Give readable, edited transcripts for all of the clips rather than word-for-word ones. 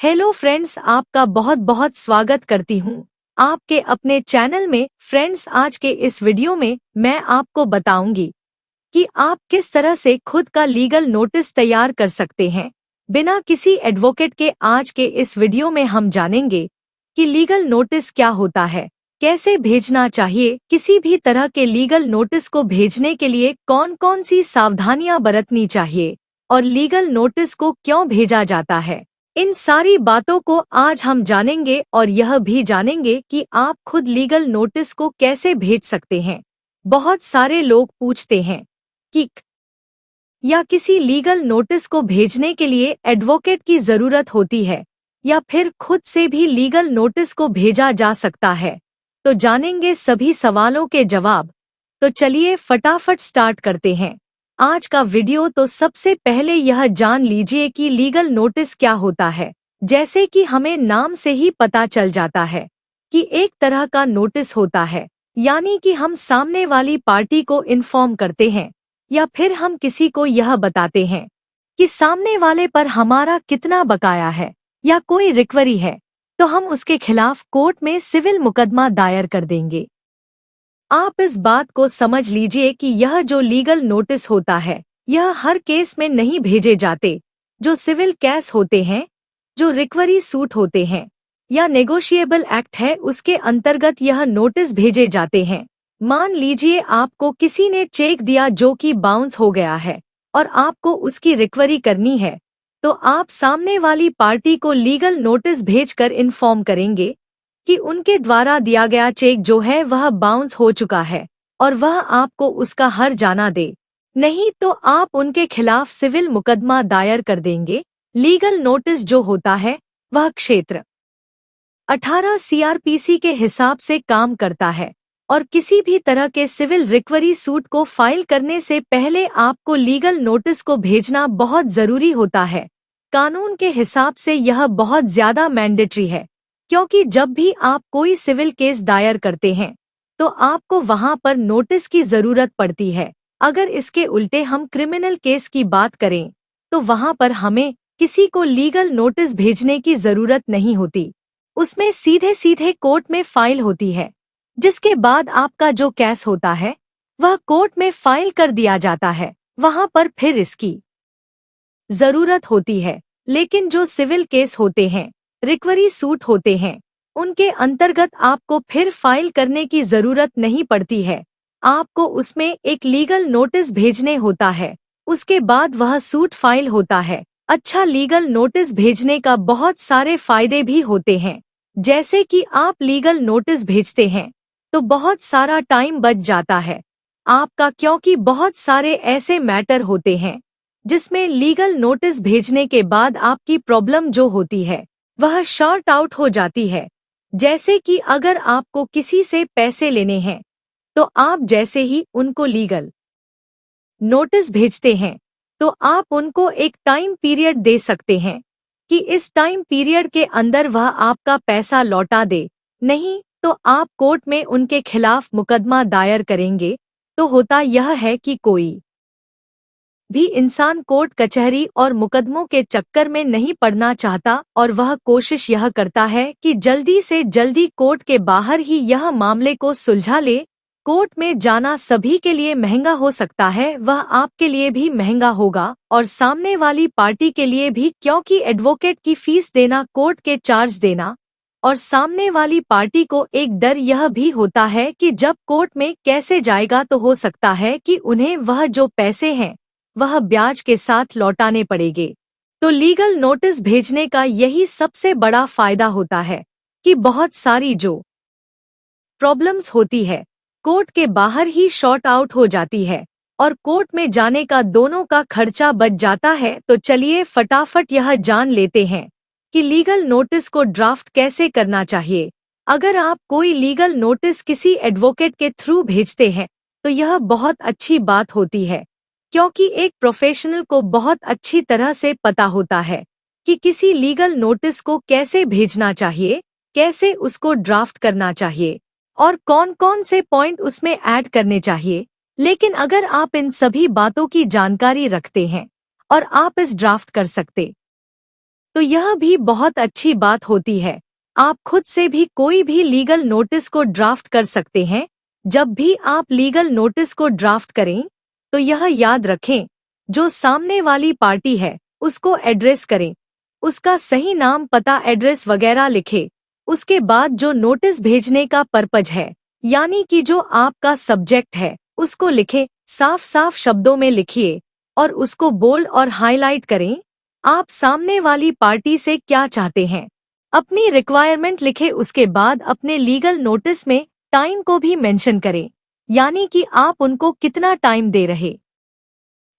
Hello friends, आपका बहुत बहुत स्वागत करती हूँ आपके अपने चैनल में। फ्रेंड्स, आज के इस वीडियो में मैं आपको बताऊंगी कि आप किस तरह से खुद का लीगल नोटिस तैयार कर सकते हैं बिना किसी एडवोकेट के। आज के इस वीडियो में हम जानेंगे कि लीगल नोटिस क्या होता है, कैसे भेजना चाहिए, किसी भी तरह के लीगल नोटिस को भेजने के लिए कौन कौन सी सावधानियां बरतनी चाहिए और लीगल नोटिस को क्यों भेजा जाता है। इन सारी बातों को आज हम जानेंगे और यह भी जानेंगे कि आप खुद लीगल नोटिस को कैसे भेज सकते हैं। बहुत सारे लोग पूछते हैं कि या किसी लीगल नोटिस को भेजने के लिए एडवोकेट की जरूरत होती है या फिर खुद से भी लीगल नोटिस को भेजा जा सकता है। तो जानेंगे सभी सवालों के जवाब। तो चलिए फटाफट स्टार्ट करते हैं आज का वीडियो। तो सबसे पहले यह जान लीजिए कि लीगल नोटिस क्या होता है। जैसे कि हमें नाम से ही पता चल जाता है कि एक तरह का नोटिस होता है, यानी कि हम सामने वाली पार्टी को इन्फॉर्म करते हैं या फिर हम किसी को यह बताते हैं कि सामने वाले पर हमारा कितना बकाया है या कोई रिकवरी है, तो हम उसके खिलाफ कोर्ट में सिविल मुकदमा दायर कर देंगे। आप इस बात को समझ लीजिए कि यह जो लीगल नोटिस होता है यह हर केस में नहीं भेजे जाते। जो सिविल केस होते हैं, जो रिकवरी सूट होते हैं या नेगोशिएबल एक्ट है, उसके अंतर्गत यह नोटिस भेजे जाते हैं। मान लीजिए आपको किसी ने चेक दिया जो कि बाउंस हो गया है और आपको उसकी रिकवरी करनी है, तो आप सामने वाली पार्टी को लीगल नोटिस भेजकर इन्फॉर्म करेंगे कि उनके द्वारा दिया गया चेक जो है वह बाउंस हो चुका है और वह आपको उसका हर जाना दे, नहीं तो आप उनके खिलाफ सिविल मुकदमा दायर कर देंगे। लीगल नोटिस जो होता है वह क्षेत्र 18 सीआरपीसी के हिसाब से काम करता है और किसी भी तरह के सिविल रिकवरी सूट को फाइल करने से पहले आपको लीगल नोटिस को भेजना बहुत जरूरी होता है। कानून के हिसाब से यह बहुत ज्यादा मैंडेटरी है, क्योंकि जब भी आप कोई सिविल केस दायर करते हैं तो आपको वहां पर नोटिस की जरूरत पड़ती है। अगर इसके उल्टे हम क्रिमिनल केस की बात करें तो वहां पर हमें किसी को लीगल नोटिस भेजने की जरूरत नहीं होती, उसमें सीधे सीधे कोर्ट में फाइल होती है, जिसके बाद आपका जो केस होता है वह कोर्ट में फाइल कर दिया जाता है। वहां पर फिर इसकी जरूरत होती है। लेकिन जो सिविल केस होते हैं, रिकवरी सूट होते हैं, उनके अंतर्गत आपको फिर फाइल करने की जरूरत नहीं पड़ती है। आपको उसमें एक लीगल नोटिस भेजने होता है, उसके बाद वह सूट फाइल होता है। अच्छा, लीगल नोटिस भेजने का बहुत सारे फायदे भी होते हैं। जैसे कि आप लीगल नोटिस भेजते हैं तो बहुत सारा टाइम बच जाता है आपका, क्योंकि बहुत सारे ऐसे मैटर होते हैं जिसमें लीगल नोटिस भेजने के बाद आपकी प्रॉब्लम जो होती है वह शॉर्ट आउट हो जाती है। जैसे कि अगर आपको किसी से पैसे लेने हैं तो आप जैसे ही उनको लीगल नोटिस भेजते हैं तो आप उनको एक टाइम पीरियड दे सकते हैं कि इस टाइम पीरियड के अंदर वह आपका पैसा लौटा दे, नहीं तो आप कोर्ट में उनके खिलाफ मुकदमा दायर करेंगे। तो होता यह है कि कोई भी इंसान कोर्ट कचहरी और मुकदमों के चक्कर में नहीं पड़ना चाहता और वह कोशिश यह करता है कि जल्दी से जल्दी कोर्ट के बाहर ही यह मामले को सुलझा ले। कोर्ट में जाना सभी के लिए महंगा हो सकता है, वह आपके लिए भी महंगा होगा और सामने वाली पार्टी के लिए भी, क्योंकि एडवोकेट की फीस देना, कोर्ट के चार्ज देना, और सामने वाली पार्टी को एक डर यह भी होता है कि जब कोर्ट में कैसे जाएगा तो हो सकता है कि उन्हें वह जो पैसे हैं वह ब्याज के साथ लौटाने पड़ेंगे। तो लीगल नोटिस भेजने का यही सबसे बड़ा फायदा होता है कि बहुत सारी जो प्रॉब्लम्स होती है कोर्ट के बाहर ही शॉर्ट आउट हो जाती है और कोर्ट में जाने का दोनों का खर्चा बच जाता है। तो चलिए फटाफट यह जान लेते हैं कि लीगल नोटिस को ड्राफ्ट कैसे करना चाहिए। अगर आप कोई लीगल नोटिस किसी एडवोकेट के थ्रू भेजते हैं तो यह बहुत अच्छी बात होती है, क्योंकि एक प्रोफेशनल को बहुत अच्छी तरह से पता होता है कि किसी लीगल नोटिस को कैसे भेजना चाहिए, कैसे उसको ड्राफ्ट करना चाहिए और कौन कौन से पॉइंट उसमें ऐड करने चाहिए। लेकिन अगर आप इन सभी बातों की जानकारी रखते हैं और आप इस ड्राफ्ट कर सकते तो यह भी बहुत अच्छी बात होती है। आप खुद से भी कोई भी लीगल नोटिस को ड्राफ्ट कर सकते हैं। जब भी आप लीगल नोटिस को ड्राफ्ट करें तो यह याद रखें, जो सामने वाली पार्टी है उसको एड्रेस करें, उसका सही नाम, पता, एड्रेस वगैरह लिखे। उसके बाद जो नोटिस भेजने का पर्पज है, यानी कि जो आपका सब्जेक्ट है, उसको लिखे, साफ साफ शब्दों में लिखिए और उसको बोल्ड और हाईलाइट करें। आप सामने वाली पार्टी से क्या चाहते हैं, अपनी रिक्वायरमेंट लिखे। उसके बाद अपने लीगल नोटिस में टाइम को भी मेंशन करें, यानी कि आप उनको कितना टाइम दे रहे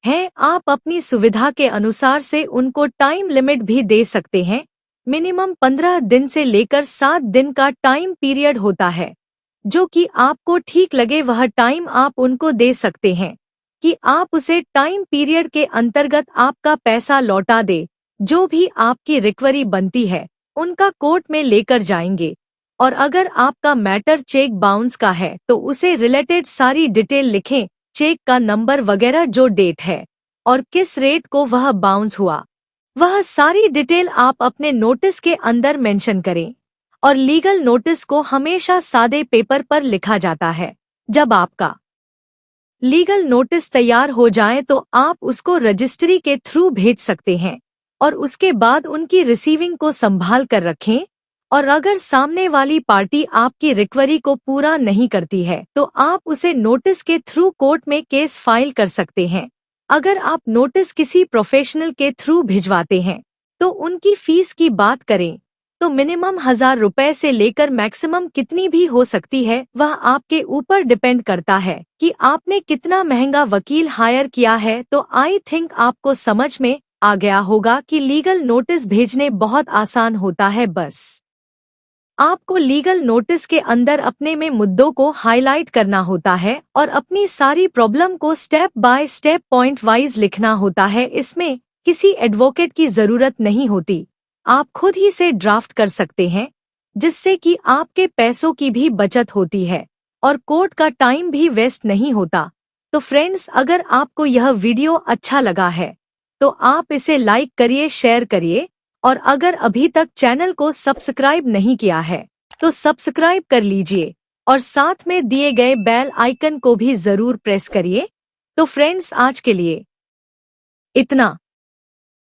हैं। आप अपनी सुविधा के अनुसार से उनको टाइम लिमिट भी दे सकते हैं। मिनिमम 15 दिन से लेकर 7 दिन का टाइम पीरियड होता है। जो कि आपको ठीक लगे वह टाइम आप उनको दे सकते हैं कि आप उसे टाइम पीरियड के अंतर्गत आपका पैसा लौटा दे। जो भी आपकी रिकवरी बनती है उनका कोर्ट में लेकर जाएंगे। और अगर आपका मैटर चेक बाउंस का है तो उसे रिलेटेड सारी डिटेल लिखें, चेक का नंबर वगैरह, जो डेट है और किस रेट को वह बाउंस हुआ, वह सारी डिटेल आप अपने नोटिस के अंदर मेंशन करें। और लीगल नोटिस को हमेशा सादे पेपर पर लिखा जाता है। जब आपका लीगल नोटिस तैयार हो जाए तो आप उसको रजिस्ट्री के थ्रू भेज सकते हैं और उसके बाद उनकी रिसीविंग को संभाल कर रखें। और अगर सामने वाली पार्टी आपकी रिकवरी को पूरा नहीं करती है तो आप उसे नोटिस के थ्रू कोर्ट में केस फाइल कर सकते हैं। अगर आप नोटिस किसी प्रोफेशनल के थ्रू भिजवाते हैं तो उनकी फीस की बात करें तो मिनिमम 1000 रुपए से लेकर मैक्सिमम कितनी भी हो सकती है, वह आपके ऊपर डिपेंड करता है कि आपने कितना महंगा वकील हायर किया है। तो आई थिंक आपको समझ में आ गया होगा कि लीगल नोटिस भेजने बहुत आसान होता है। बस आपको लीगल नोटिस के अंदर अपने में मुद्दों को हाईलाइट करना होता है और अपनी सारी प्रॉब्लम को step by step point wise लिखना होता है। इसमें किसी एडवोकेट की जरूरत नहीं होती, आप खुद ही से ड्राफ्ट कर सकते हैं, जिससे कि आपके पैसों की भी बचत होती है और कोर्ट का टाइम भी वेस्ट नहीं होता। तो फ्रेंड्स, अगर आपको यह वीडियो अच्छा लगा है तो आप इसे लाइक करिए, शेयर करिए और अगर अभी तक चैनल को सब्सक्राइब नहीं किया है तो सब्सक्राइब कर लीजिए और साथ में दिए गए बेल आइकन को भी जरूर प्रेस करिए। तो फ्रेंड्स, आज के लिए इतना।